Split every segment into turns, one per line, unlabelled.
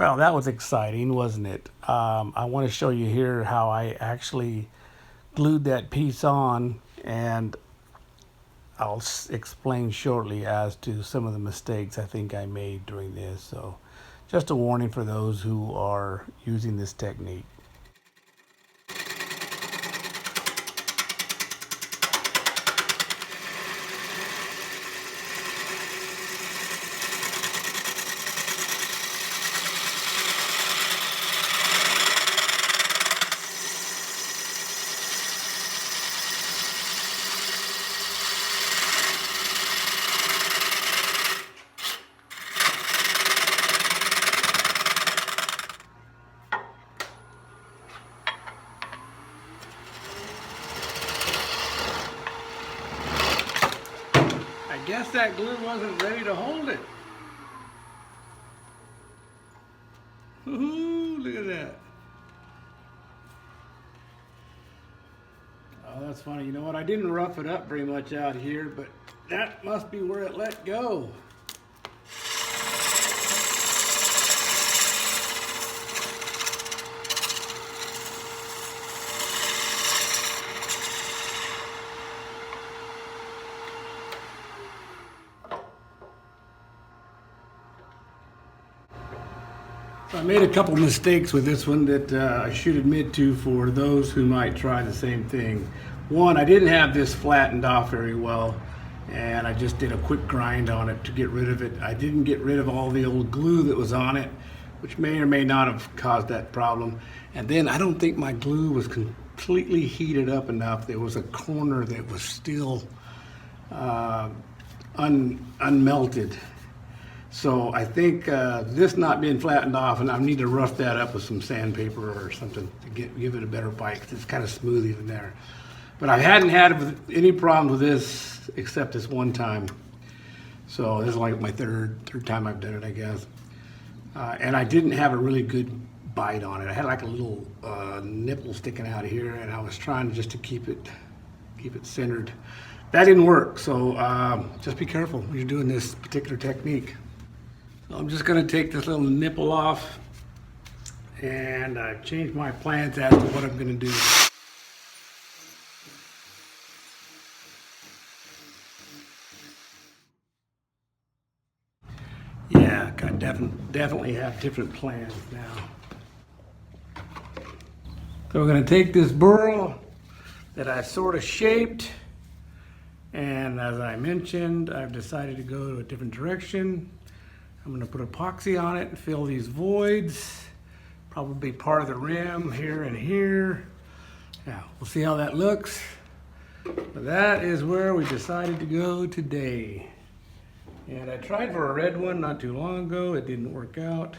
Well, that was exciting, wasn't it? I want to show you here how I actually glued that piece on, and I'll explain shortly as to some of the mistakes I think I made during this. So, just a warning for those who are using this technique. I guess that glue wasn't ready to hold it. Ooh, look at that. Oh, that's funny. You know what? I didn't rough it up very much out here, but that must be where it let go. So I made a couple mistakes with this one that I should admit to for those who might try the same thing. One, I didn't have this flattened off very well, and I just did a quick grind on it to get rid of it. I didn't get rid of all the old glue that was on it, which may or may not have caused that problem. And then I don't think my glue was completely heated up enough. There was a corner that was still unmelted. So I think this not being flattened off, and I need to rough that up with some sandpaper or something to give it a better bite, 'cause it's kind of smooth even there. But I hadn't had any problems with this except this one time. So this is like my third time I've done it, I guess. And I didn't have a really good bite on it. I had like a little nipple sticking out here, and I was trying just to keep it centered. That didn't work. So just be careful when you're doing this particular technique. So I'm just going to take this little nipple off, and I've changed my plans as to what I'm going to do. Yeah, I definitely have different plans now. So we're going to take this burl that I sort of shaped, and as I mentioned, I've decided to go to a different direction. I'm going to put epoxy on it and fill these voids, probably part of the rim here and here. Now, we'll see how that looks. But that is where we decided to go today. And I tried for a red one not too long ago. It didn't work out.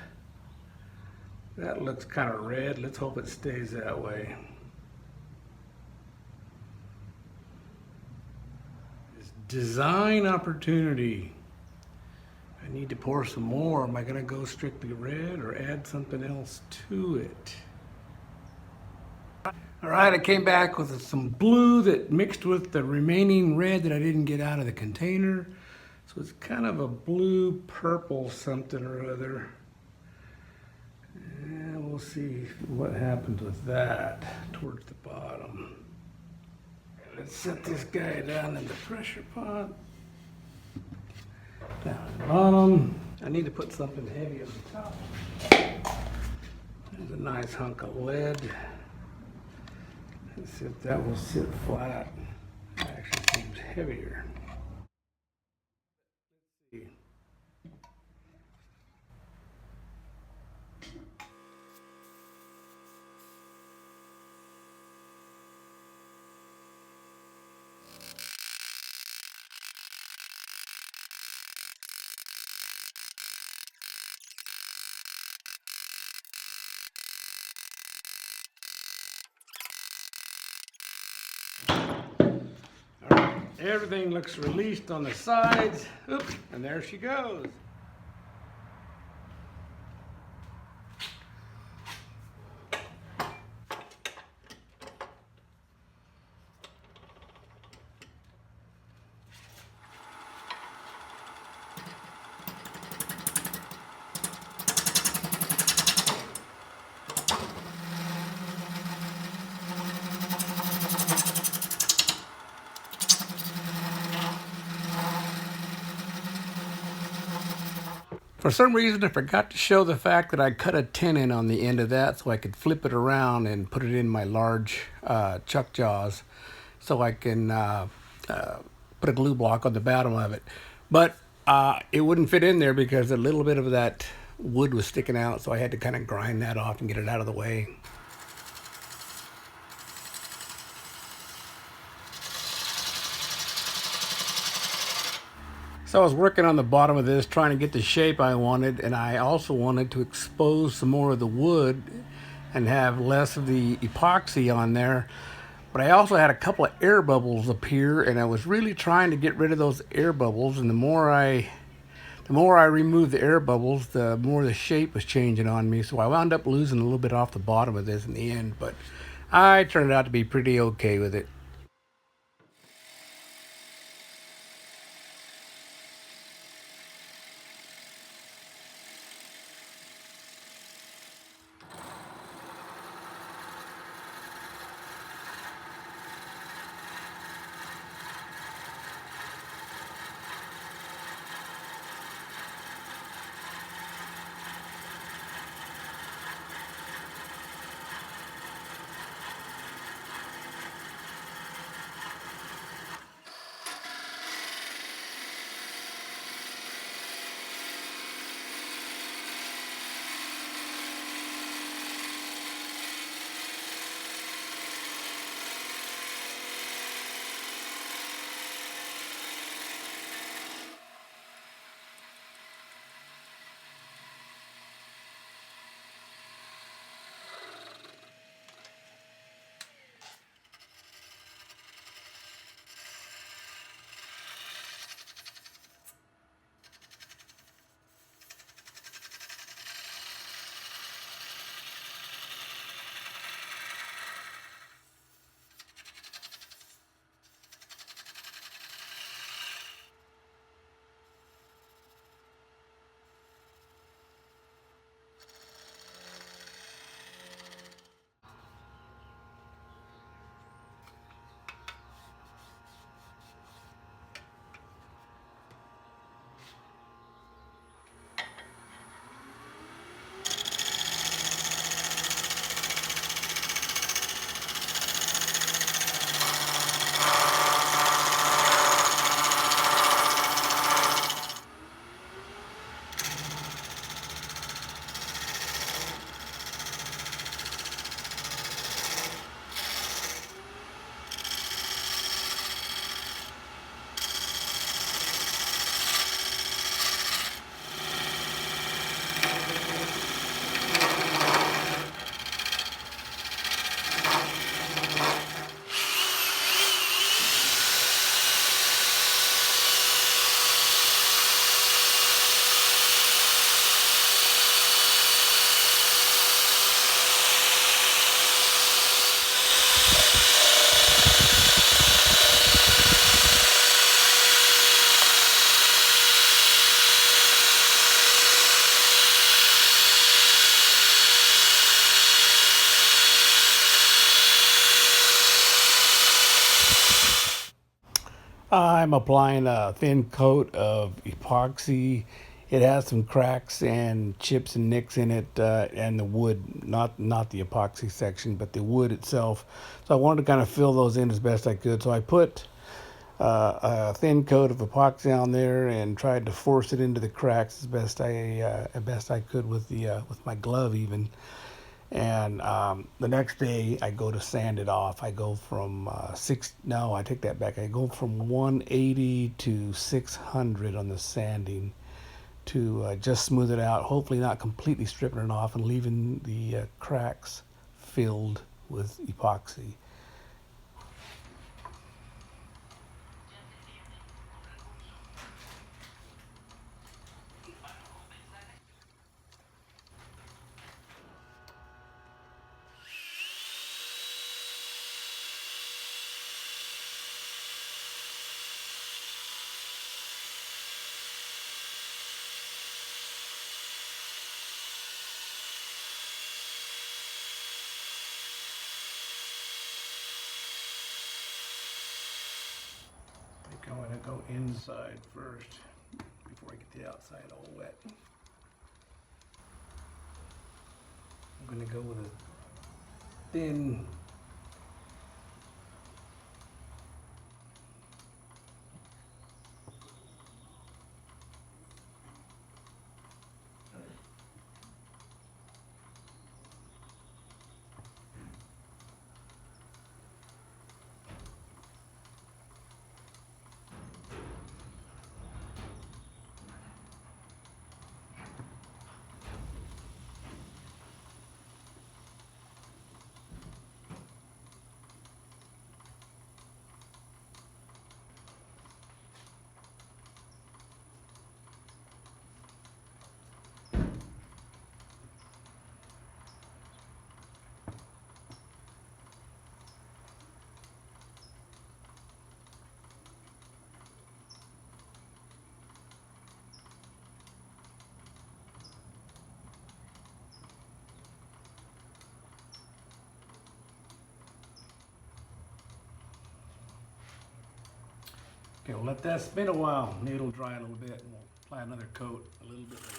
That looks kind of red. Let's hope it stays that way. This design opportunity. I need to pour some more. Am I going to go strictly red or add something else to it? All right, I came back with some blue that mixed with the remaining red that I didn't get out of the container. So it's kind of a blue purple something or other. And we'll see what happens with that towards the bottom. Let's set this guy down in the pressure pot. Down at the bottom. I need to put something heavy on the top. There's a nice hunk of lead. Let's see if that will sit flat. It actually seems heavier. Let's see. Everything looks released on the sides. Oops, and there she goes. For some reason, I forgot to show the fact that I cut a tenon on the end of that so I could flip it around and put it in my large chuck jaws so I can put a glue block on the bottom of it. But it wouldn't fit in there because a little bit of that wood was sticking out, so I had to kind of grind that off and get it out of the way. So I was working on the bottom of this, trying to get the shape I wanted, and I also wanted to expose some more of the wood and have less of the epoxy on there. But I also had a couple of air bubbles appear, and I was really trying to get rid of those air bubbles. And the more I removed the air bubbles, the more the shape was changing on me. So I wound up losing a little bit off the bottom of this in the end, but I turned out to be pretty okay with it. I'm applying a thin coat of epoxy. It has some cracks and chips and nicks in it, and the wood, not the epoxy section, but the wood itself. So I wanted to kind of fill those in as best I could. So I put a thin coat of epoxy on there and tried to force it into the cracks as best I could with my glove even. And the next day I go to sand it off. I go from I take that back. I go from 180 to 600 on the sanding to just smooth it out. Hopefully not completely stripping it off and leaving the cracks filled with epoxy. I think I want to go inside first before I get the outside all wet. I'm going to go with a thin Okay, we'll let that spin a while. Maybe it'll dry a little bit and we'll apply another coat a little bit later.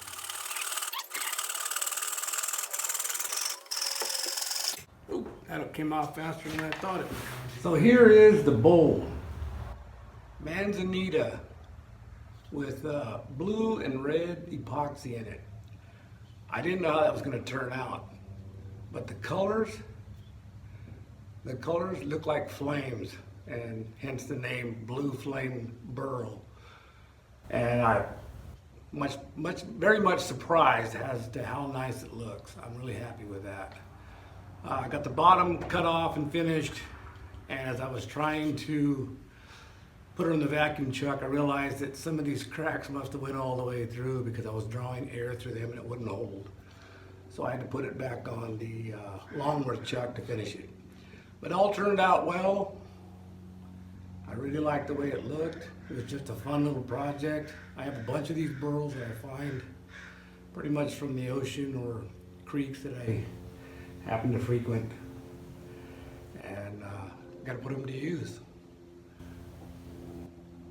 Ooh, that came off faster than I thought it would. So here is the bowl. Manzanita with blue and red epoxy in it. I didn't know how that was going to turn out, but the colors look like flames, and hence the name Blue Flame Burl. And I very much surprised as to how nice it looks. I'm really happy with that. I got the bottom cut off and finished, and as I was trying to put her in the vacuum chuck, I realized that some of these cracks must have went all the way through because I was drawing air through them and it wouldn't hold. So I had to put it back on the lawnmower chuck to finish it. But it all turned out well. I really liked the way it looked. It was just a fun little project. I have a bunch of these burls that I find pretty much from the ocean or creeks that I happen to frequent. And got to put them to use.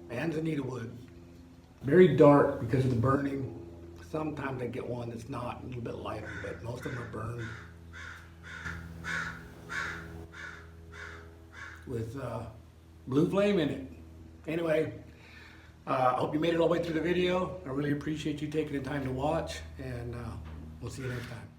Manzanita wood. Very dark because of the burning. Sometimes I get one that's not, a little bit lighter, but most of them are burned. With blue flame in it. Anyway, I hope you made it all the way through the video. I really appreciate you taking the time to watch, and we'll see you next time.